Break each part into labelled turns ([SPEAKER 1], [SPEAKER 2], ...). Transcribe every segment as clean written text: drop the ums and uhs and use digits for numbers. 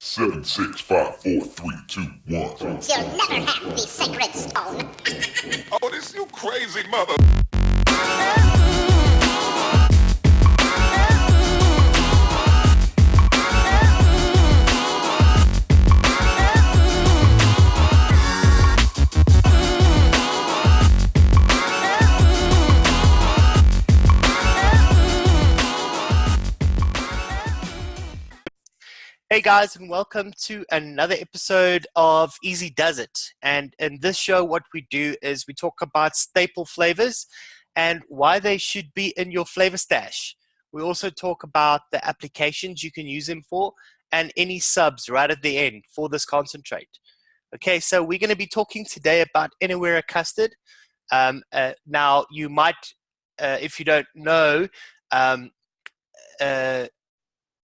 [SPEAKER 1] Seven, six, five, four, three, two, one.
[SPEAKER 2] You'll never have the sacred stone.
[SPEAKER 1] Oh, this you crazy mother.
[SPEAKER 3] Hey guys, and welcome to another episode of Easy Does It. And in this show, what we do is we talk about staple flavors and why they should be in your flavor stash. We also talk about the applications you can use them for and any subs right at the end for this concentrate. Okay, so we're going to be talking today about Inawera Custard. Now, you might, if you don't know,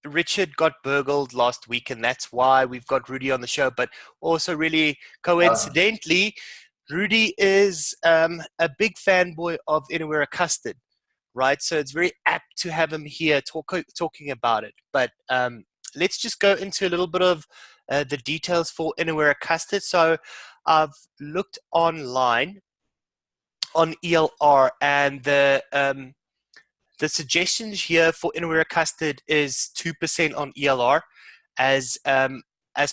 [SPEAKER 3] Richard got burgled last week, and that's why we've got Rudi on the show. But also, really coincidentally, Rudi is a big fanboy of Inawera Custard, right? So it's very apt to have him here talking about it. But let's just go into a little bit of the details for Inawera Custard. So I've looked online on ELR, and the suggestions here for Inawera Custard is 2% on ELR as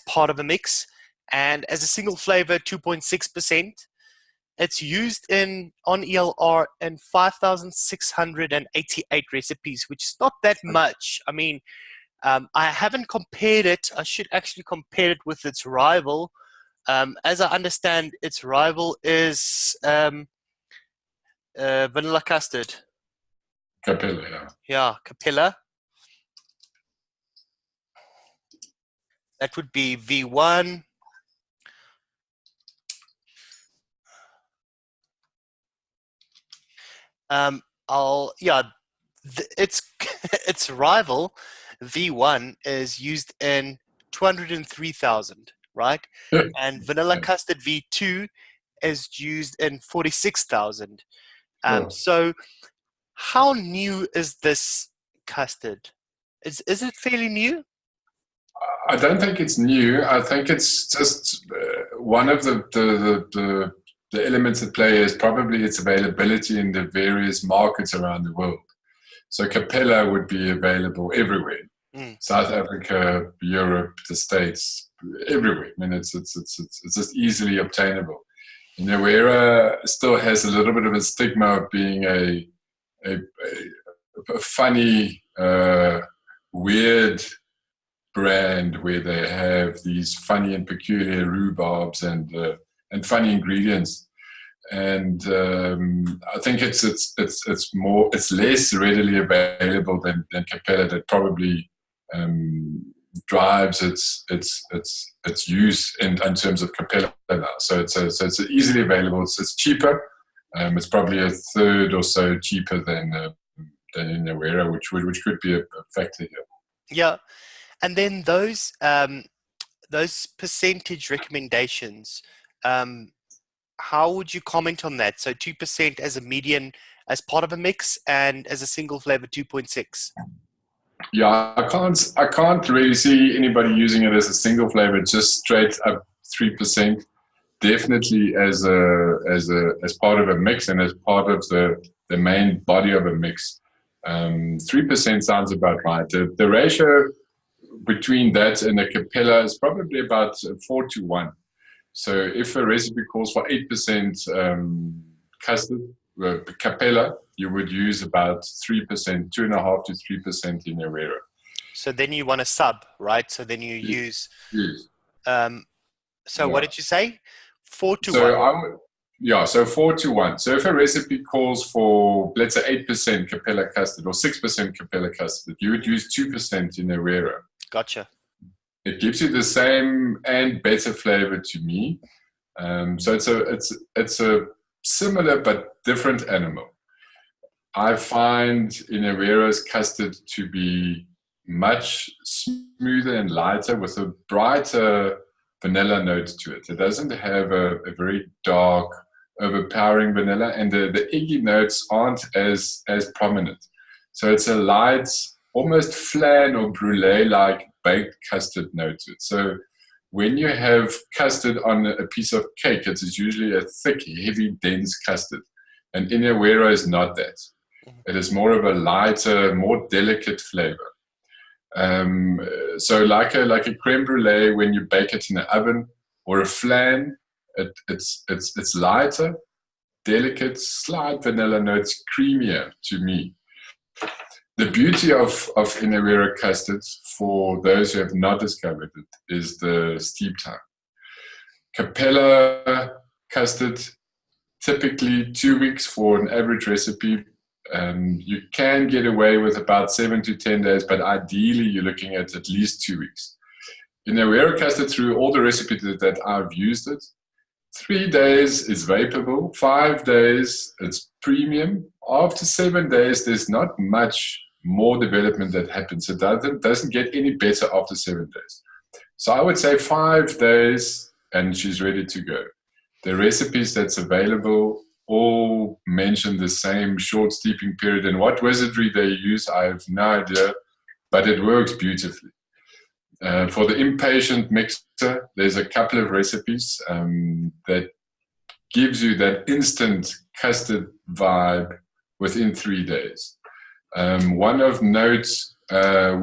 [SPEAKER 3] part of a mix, and as a single flavor, 2.6%. It's used on ELR in 5,688 recipes, which is not that much. I mean, I haven't compared it. I should actually compare it with its rival. As I understand, its rival is vanilla custard.
[SPEAKER 4] Capella, yeah.
[SPEAKER 3] Yeah, Capella. That would be V1. Its rival V1 is used in 203,000, right? And vanilla custard V2 is used in 46,000. So how new is this custard? Is it fairly new?
[SPEAKER 4] I don't think it's new. I think it's just one of the elements at play is probably its availability in the various markets around the world. So Capella would be available everywhere. South Africa, Europe, the States, everywhere. I mean, it's just easily obtainable. Inawera still has a little bit of a stigma of being a funny, weird brand where they have these funny and peculiar rhubarbs and funny ingredients, and I think it's less readily available than Capella. That probably drives its use in terms of Capella now. So it's easily available. It's cheaper. It's probably a third or so cheaper than Inawera, which could be a factor here.
[SPEAKER 3] Yeah, and then those percentage recommendations, how would you comment on that? So 2% as a median, as part of a mix, and as a single flavor, 2.6.
[SPEAKER 4] Yeah, I can't really see anybody using it as a single flavor, just straight up 3%. Definitely as part of a mix and as part of the main body of a mix. 3% sounds about right. The ratio between that and a Capella is probably about 4-1. So if a recipe calls for 8% custard, Capella, you would use about 3%, 2.5 to 3% in Inawera.
[SPEAKER 3] So then you want a sub, right? So then you use.
[SPEAKER 4] Yes.
[SPEAKER 3] What did you say? 4-1.
[SPEAKER 4] So 4-1. So if a recipe calls for, let's say, 8% Capella custard or 6% Capella custard, you would use 2% in Inawera.
[SPEAKER 3] Gotcha.
[SPEAKER 4] It gives you the same and better flavor to me. So it's a similar but different animal. I find Inawera's custard to be much smoother and lighter with a brighter vanilla note to it. It doesn't have a very dark, overpowering vanilla, and the eggy notes aren't as prominent. So it's a light, almost flan or brulee-like baked custard note to it. So when you have custard on a piece of cake, it is usually a thick, heavy, dense custard. And Inawera is not that. It is more of a lighter, more delicate flavor. So like a creme brulee, when you bake it in the oven, or a flan, it's lighter, delicate, slight vanilla notes, creamier to me. The beauty of Inawera custard, for those who have not discovered it, is the steep time. Capella custard, typically 2 weeks for an average recipe. You can get away with about 7 to 10 days, but ideally you're looking at least 2 weeks. Inawera custard, through all the recipes that I've used it, 3 days is vaporable, 5 days it's premium. After 7 days, there's not much more development that happens. It doesn't get any better after 7 days. So I would say 5 days and she's ready to go. The recipes that's available all mention the same short steeping period, and what wizardry they use, I have no idea, but it works beautifully. For the impatient mixer, there's a couple of recipes that gives you that instant custard vibe within 3 days. One of note,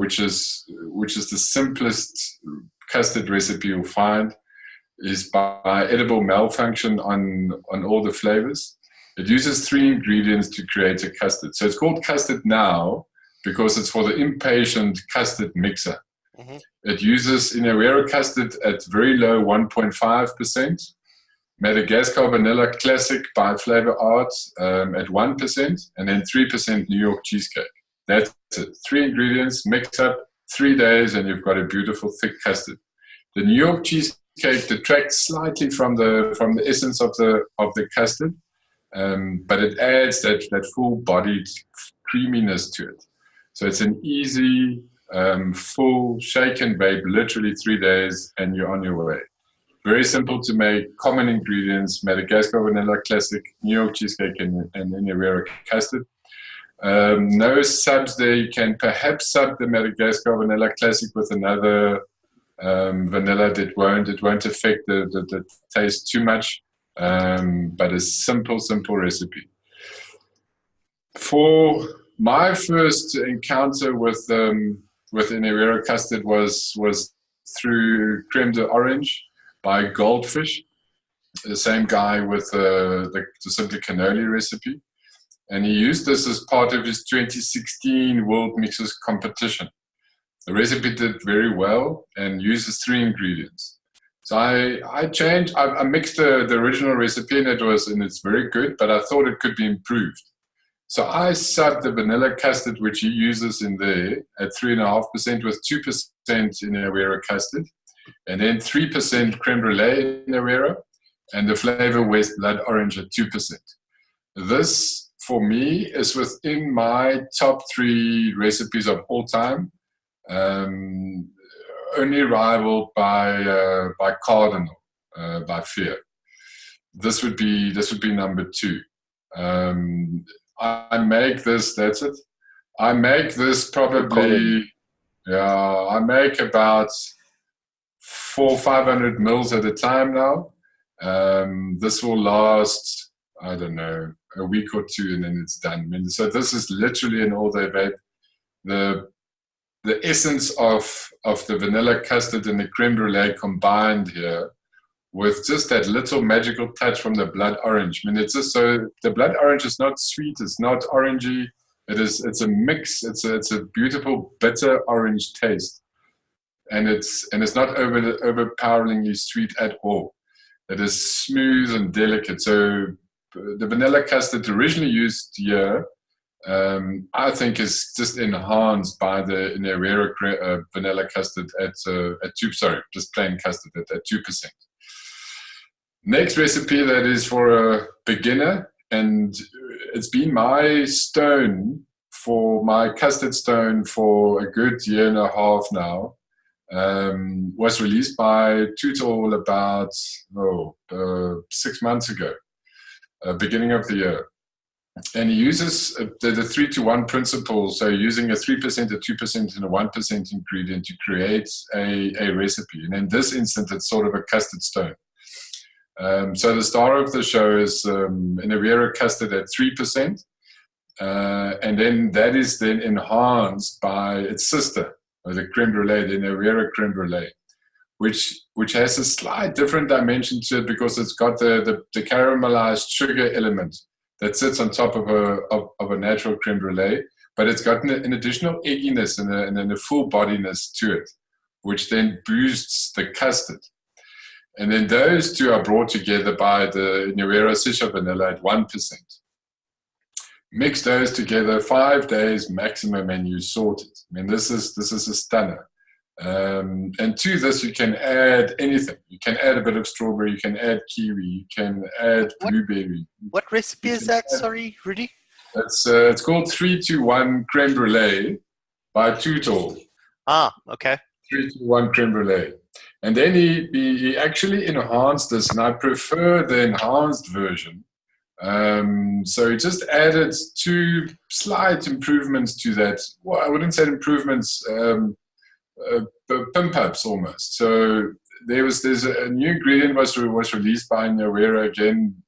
[SPEAKER 4] which is the simplest custard recipe you'll find, is by edible malfunction on all the flavors. It uses 3 ingredients to create a custard. So it's called custard now because it's for the impatient custard mixer. Mm-hmm. It uses Inawera custard at very low 1.5%, Madagascar Vanilla Classic by Flavor Arts at 1%, and then 3% New York Cheesecake. That's it. 3 ingredients, mix up 3 days, and you've got a beautiful thick custard. The New York Cheesecake detracts slightly from the essence of the custard, but it adds that full-bodied creaminess to it. So it's an easy, full shake and bake, literally 3 days, and you're on your way. Very simple to make, common ingredients, Madagascar Vanilla Classic, New York Cheesecake, and Inawera Custard. No subs there. You can perhaps sub the Madagascar Vanilla Classic with another vanilla. It won't affect the taste too much, but a simple recipe. For my first encounter with Inawera Custard was through Creme du Orange by Goldfish, the same guy with the Simply Cannoli recipe. And he used this as part of his 2016 World Mixers competition. The recipe did very well and uses 3 ingredients. So I mixed the original recipe and it's very good, but I thought it could be improved. So I subbed the vanilla custard, which he uses in there, at 3.5% with 2% Inawera custard, and then 3% creme brulee Inawera, and the flavor West Blood Orange at 2%. This, for me, is within my top 3 recipes of all time, only rivaled by Cardinal, by Fear. This would be number 2. I make this, that's it. I make this probably, I make about 400-500 mils at a time now. This will last, I don't know, a week or 2 and then it's done. I mean, so this is literally an all-day vape. The essence of the vanilla custard and the creme brulee combined here with just that little magical touch from the blood orange. I mean, it's just so the blood orange is not sweet, it's not orangey. It's a mix. It's a beautiful bitter orange taste, and it's not overpoweringly sweet at all. It is smooth and delicate. So the vanilla custard originally used here, I think, is just enhanced by the Inawera vanilla custard at 2%. Sorry, just plain custard at 2%. Next recipe that is for a beginner, and it's been my custard stone for a good 1.5 years now, was released by Tutel about 6 months ago, beginning of the year. And he uses the 3-to-1 principle, so using a 3%, a 2%, and a 1% ingredient to create a recipe. And in this instance, it's sort of a custard stone. So the star of the show is Inawera Custard at 3%. And then that is then enhanced by its sister, the Creme Brulee, the Inawera Creme Brulee, which has a slight different dimension to it because it's got the caramelized sugar element that sits on top of a natural creme brulee, but it's got an additional egginess and a full bodiness to it, which then boosts the custard. And then those two are brought together by the Inawera Sisha Vanilla at 1%. Mix those together 5 days maximum, and you sort it. I mean, this is a stunner. And to this, you can add anything. You can add a bit of strawberry. You can add kiwi. You can add blueberry.
[SPEAKER 3] What recipe is that? Sorry, Rudi.
[SPEAKER 4] It's called 3-to-1 Creme Brulee by Tutor.
[SPEAKER 3] Ah, okay.
[SPEAKER 4] 3-to-1 Creme Brulee. And then he actually enhanced this, and I prefer the enhanced version. So he just added 2 slight improvements to that. Well, I wouldn't say improvements. Pimp ups almost. So there's a new ingredient was released by Inawera again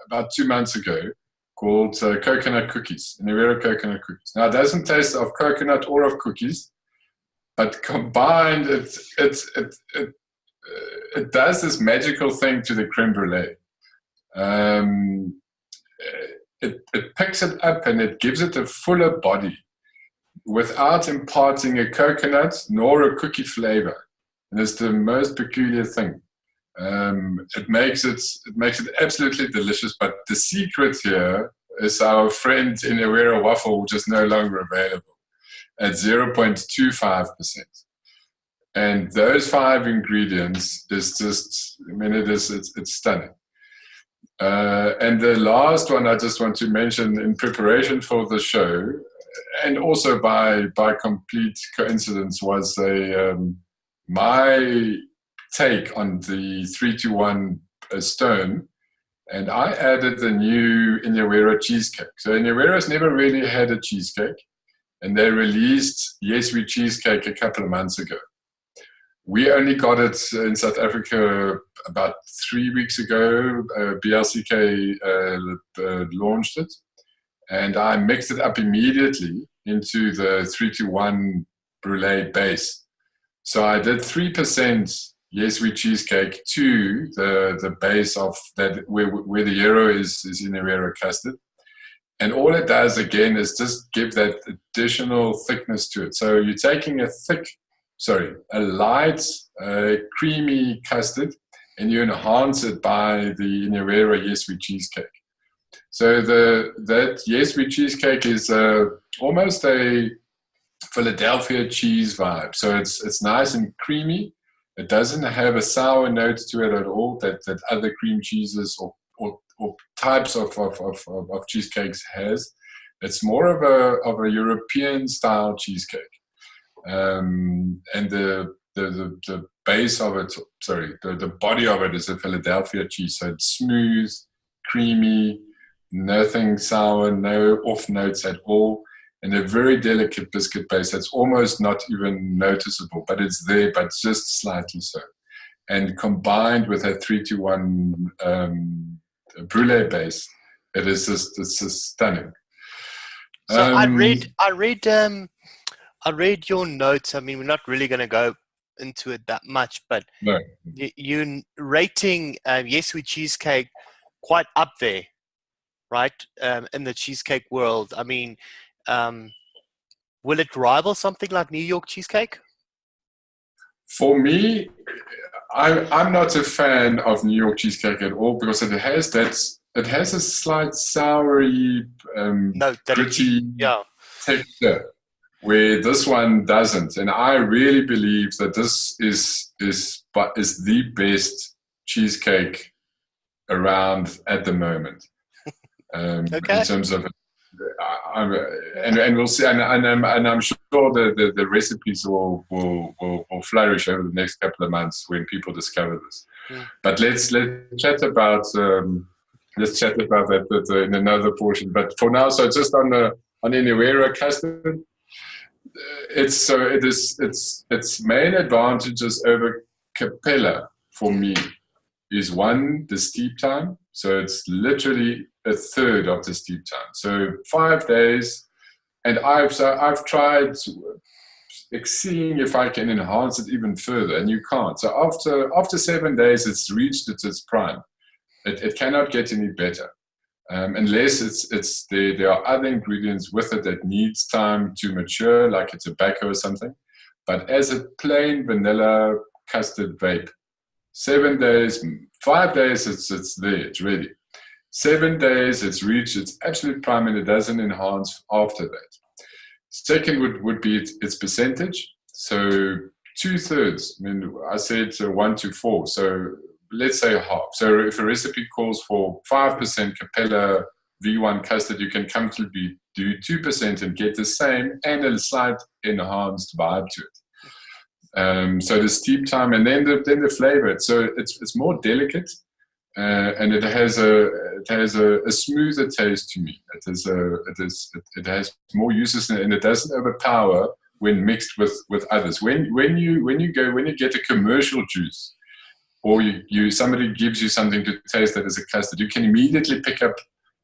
[SPEAKER 4] about 2 months ago called coconut cookies. Inawera coconut cookies. Now it doesn't taste of coconut or of cookies, but combined it does this magical thing to the creme brulee. It picks it up and it gives it a fuller body, without imparting a coconut nor a cookie flavor. And it's the most peculiar thing. It makes it absolutely delicious, but the secret here is our friend Inawera waffle, which is no longer available, at 0.25%. And those 5 ingredients is just, I mean, it's stunning. And the last one I just want to mention in preparation for the show, and also by complete coincidence, was my take on the 3-to-1 stone, and I added the new Inawera cheesecake. So Inawera's never really had a cheesecake, and they released Yes We Cheesecake a couple of months ago. We only got it in South Africa about 3 weeks ago. BLCK launched it. And I mixed it up immediately into the 3-to-1 brulee base. So I did 3% Yes We Cheesecake to the base of that where the yellow is Inawera Custard. And all it does again is just give that additional thickness to it. So you're taking a light, creamy custard, and you enhance it by the Inawera Yes We Cheesecake. So that Yes We Cheesecake is almost a Philadelphia cheese vibe. So it's nice and creamy. It doesn't have a sour note to it at all that other cream cheeses or types of cheesecakes has. It's more of a European style cheesecake. And the base of it, the body of it is a Philadelphia cheese. So it's smooth, creamy, nothing sour, no off notes at all, and a very delicate biscuit base that's almost not even noticeable, but it's there, but just slightly so. And combined with a 3-to-1 brulee base, it's just stunning.
[SPEAKER 3] So I read your notes. I mean, we're not really going to go into it that much, but
[SPEAKER 4] no.
[SPEAKER 3] You're rating Yes We Cheesecake quite up there, right? In the cheesecake world. I mean, will it rival something like New York cheesecake?
[SPEAKER 4] For me, I'm not a fan of New York cheesecake at all because it has a slight soury, gritty texture, where this one doesn't. And I really believe that this is the best cheesecake around at the moment. In terms of, and we'll see, and I'm sure the recipes will flourish over the next couple of months when people discover this. Yeah. But let's chat about let's chat about that in another portion. But for now, so just on Inawera Custard, its main advantages over Capella for me is one, the steep time. So it's literally a third of the steep time. So 5 days, and I've tried seeing if I can enhance it even further, and you can't. So after 7 days, it's reached its prime. It cannot get any better. Unless there are other ingredients with it that needs time to mature, like a tobacco or something. But as a plain vanilla custard vape, 7 days, 5 days, it's there, it's ready. 7 days, it's reached its absolute prime, and it doesn't enhance after that. Second would be its percentage. So 2/3. I mean, I said 1 to 4. So let's say half. So if a recipe calls for 5% Capella V1 custard, you can comfortably do 2% and get the same and a slight enhanced vibe to it. So the steep time, and then the flavor. So it's more delicate, and it has a smoother taste to me. It has more uses, and it doesn't overpower when mixed with others. When you get a commercial juice, or somebody gives you something to taste that is a custard, you can immediately pick up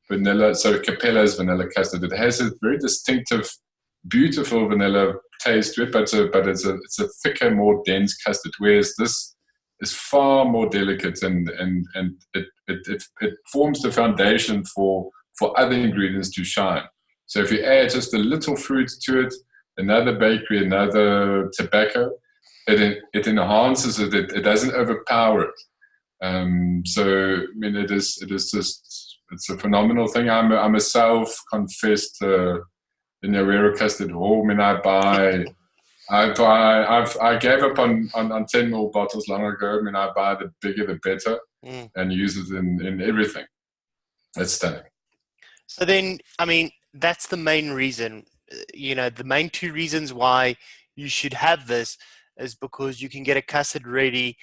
[SPEAKER 4] vanilla. So Capella's vanilla custard, it has a very distinctive, beautiful vanilla taste to it, but it's a thicker, more dense custard. Whereas this is far more delicate, and it forms the foundation for other ingredients to shine. So if you add just a little fruit to it, another bakery, another tobacco, it enhances it. It doesn't overpower it. So I mean, it's a phenomenal thing. I'm a self-confessed Inawera Custard whore. I mean, I gave up on 10 more bottles long ago. I mean, I buy the bigger the better, and use it in everything. It's stunning.
[SPEAKER 3] So then, I mean, that's the main reason. The main two reasons why you should have this is because you can get a custard ready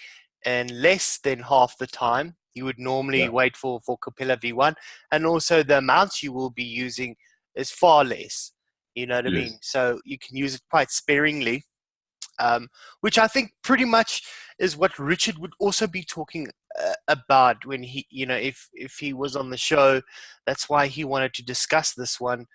[SPEAKER 3] in less than half the time you would normally wait for Capella V1, and also the amounts you will be using is far less. You know what I mean? So you can use it quite sparingly, which I think pretty much is what Richard would also be talking about when he, if he was on the show. That's why he wanted to discuss this one.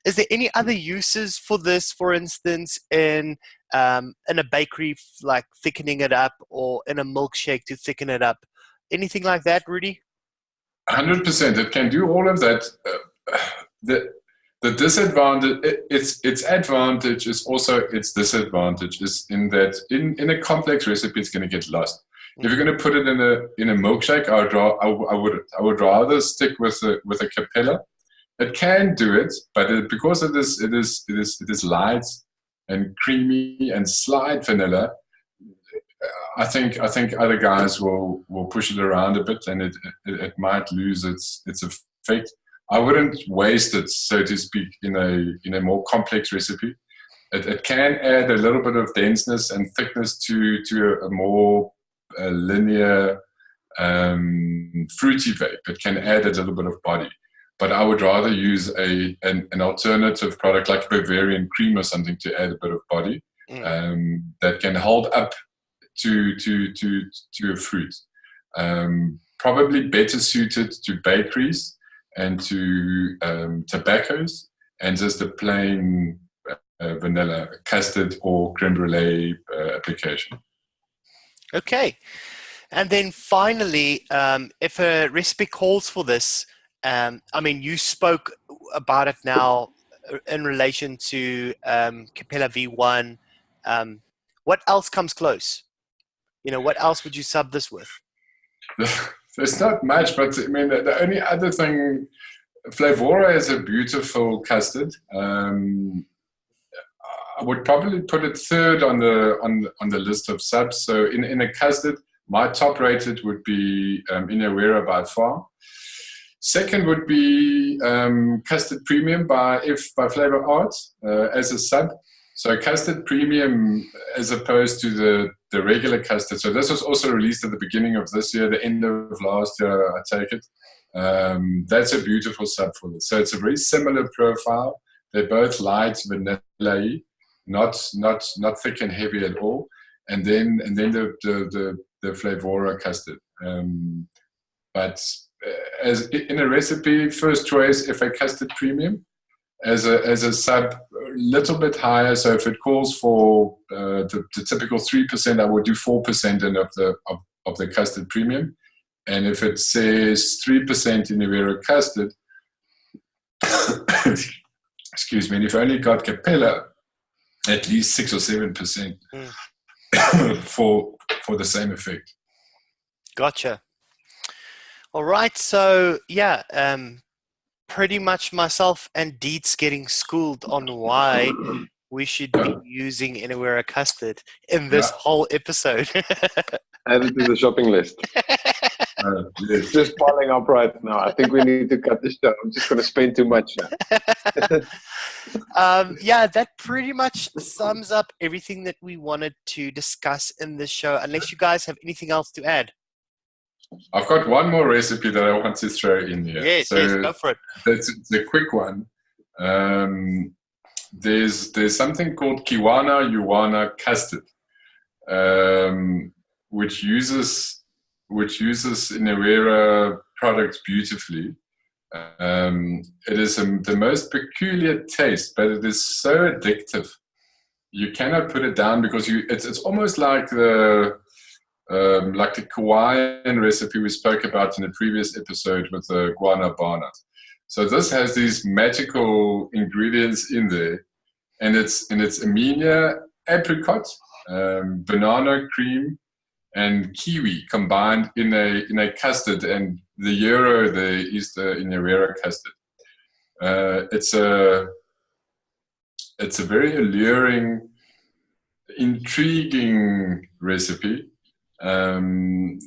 [SPEAKER 3] Is there any other uses for this, for instance, in a bakery, like thickening it up, or in a milkshake to thicken it up? Anything like that, Rudi?
[SPEAKER 4] 100%. It can do all of that. The disadvantage, its advantage is also its disadvantage, is in that in a complex recipe, it's going to get lost. If you're going to put it in a milkshake, I would rather stick with a Capella. It can do it, but because it is light and creamy and slight vanilla, I think other guys will push it around a bit, and it might lose its effect. I wouldn't waste it, so to speak, in a more complex recipe. It can add a little bit of denseness and thickness to a more linear, fruity vape. It can add a little bit of body. But I would rather use an alternative product like Bavarian cream or something to add a bit of body that can hold up to a fruit. Probably better suited to bakeries and to tobaccos, and just a plain vanilla custard or creme brulee application.
[SPEAKER 3] Okay. And then finally, if a recipe calls for this, I mean, you spoke about it now in relation to Capella V1. What else comes close? What else would you sub this with?
[SPEAKER 4] There's not much, but I mean, the only other thing, Flavora is a beautiful custard. I would probably put it third on the list of subs. So in a custard, my top rated would be Inawera by far. Second would be Custard Premium by Flavor Arts as a sub. So Custard Premium as opposed to the regular custard. So this was also released at the beginning of this year, the end of last year, I take it. That's a beautiful sub for this. So it's a very similar profile. They're both light vanilla-y, not thick and heavy at all. And then the Flavora custard. But as in a recipe, first choice FA Custard Premium. As a sub, a little bit higher. So if it calls for the typical 3%, I would do 4% in of the Custard Premium. And if it says 3% Inawera Custard, excuse me, and if I only got Capella, at least 6 or 7% for the same effect.
[SPEAKER 3] Gotcha. All right, so yeah, pretty much myself and Deetz getting schooled on why we should be using Inawera Custard in this whole episode.
[SPEAKER 5] Add it to the shopping list. It's just piling up right now. I think we need to cut this down. I'm just going to spend too much now.
[SPEAKER 3] Yeah, that pretty much sums up everything that we wanted to discuss in this show, unless you guys have anything else to add.
[SPEAKER 4] I've got one more recipe that I want to throw in here.
[SPEAKER 3] Yes, go for it.
[SPEAKER 4] It's a quick one. There's something called Kiwana Custard, which uses Inawera products beautifully. It is the most peculiar taste, but it is so addictive. You cannot put it down because it's almost like the Hawaiian recipe we spoke about in the previous episode with the guanabana. So this has these magical ingredients in there, and it's amenia, apricot, banana cream, and kiwi combined in a custard, and the euro there is the Inawera custard. It's a very alluring, intriguing recipe. And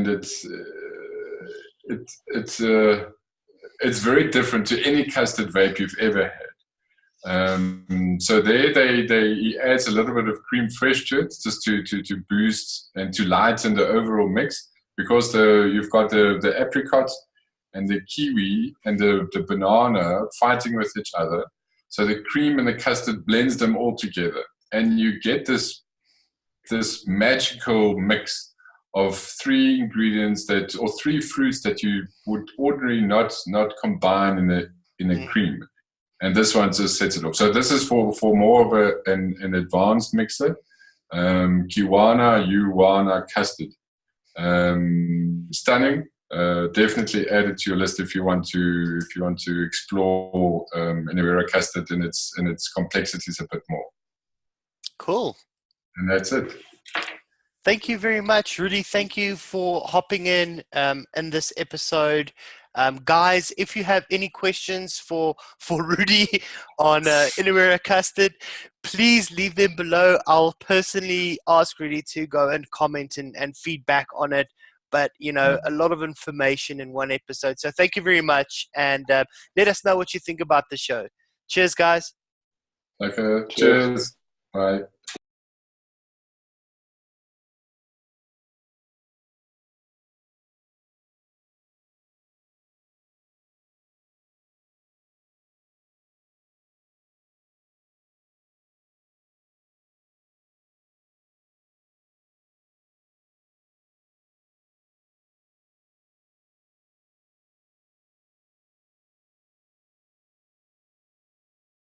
[SPEAKER 4] it's very different to any custard vape you've ever had. So he adds a little bit of cream fraiche to it, just to boost and to lighten the overall mix, because you've got the apricot and the kiwi and the banana fighting with each other. So the cream and the custard blends them all together, and you get this magical mix of three ingredients or three fruits that you would ordinarily not combine in a cream, and this one just sets it off. So this is for more of an advanced mixer. Wana Custard, stunning. Definitely add it to your list if you want to explore Inawera Custard in its complexities a bit more.
[SPEAKER 3] Cool.
[SPEAKER 4] And that's it.
[SPEAKER 3] Thank you very much, Rudi. Thank you for hopping in this episode. Guys, if you have any questions for Rudi on Inawera Custard, please leave them below. I'll personally ask Rudi to go and comment and feedback on it. But, a lot of information in one episode. So thank you very much. And let us know what you think about the show. Cheers, guys.
[SPEAKER 4] Okay. Cheers. Bye.